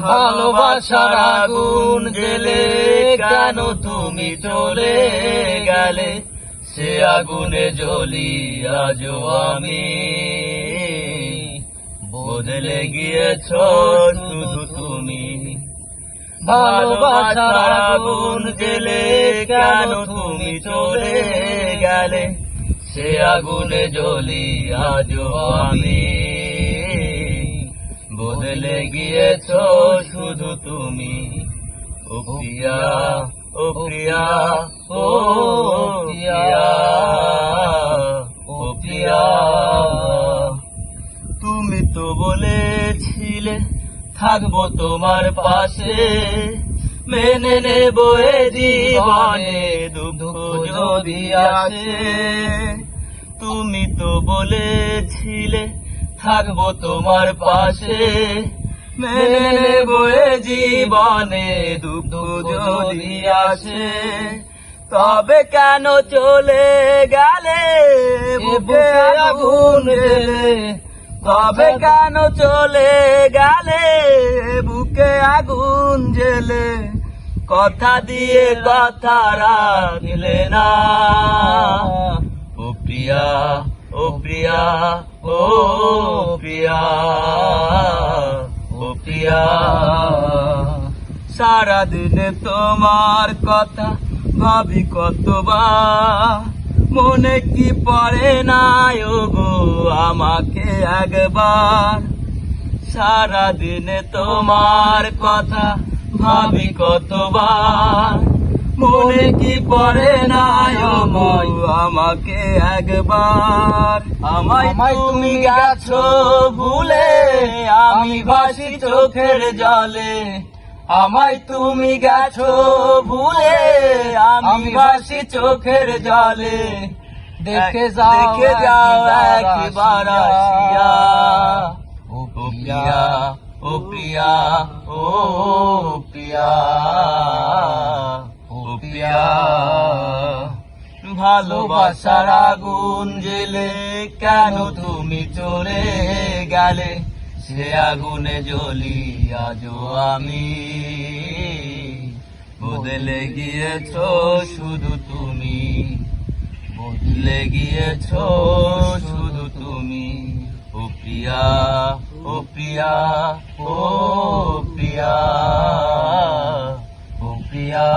ভালোবাসার আগুন জ্বেলে কেন তুমি চলে গেলে, সে আগুনে জ্বলি আজও আমি। বদলে গিয়েছ শুধু তুমি। ভালোবাসার আগুন জ্বেলে কেন তুমি চলে গেলে, সে আগুনে জ্বলি আজও আমি। বদলে গিয়েছ শুধু তুমি। ও প্রিয়া, ও প্রিয়া, ও প্রিয়া, ও প্রিয়া। তুমি তো বলেছিলে থাকবো তোমার পাশে, মেনে নেব এ জীবনে দুঃখ যদি আসে। তুমি তো বলেছিলে থাকবো তোমার পাশে, মেনে নেব এ জীবনে দুঃখ যদি আসে। তবে কেন চলে গেলে বুকে আগুন জ্বেলে, তবে কেন চলে গেলে বুকে আগুন জ্বেলে, কথা দিয়ে কথা রাখলে না। ও প্রিয়া, ও প্রিয়া, ও প্রিয়া, ও প্রিয়া। সারাদিন তোমার কথা ভাবি কতবার, মনে কি পড়ে না গো আমাকে একবার। সারাদিন তোমার কথা ভাবি কতবার, মনে কি পড়ে না গো আমাকে একবার। আমায় তুমি গেছো ভুলে, আমি ভাসি চোখের জলে। আমায় তুমি গেছো ভুলে, আমি ভাসি চোখের জলে। দেখে যাও একবার আসিয়া। ও প্রিয়া, ও প্রিয়া, ও প্রিয়া, ও প্রিয়া। ভালোবাসার আগুন জ্বেলে কেন তুমি চলে গেলে, সে আগুনে জ্বলি আজও আমি। বদলে গিয়েছ শুধু তুমি। বদলে গিয়েছ শুধু তুমি। ও প্রিয়া, ও প্রিয়া, ও প্রিয়া, ও প্রিয়া।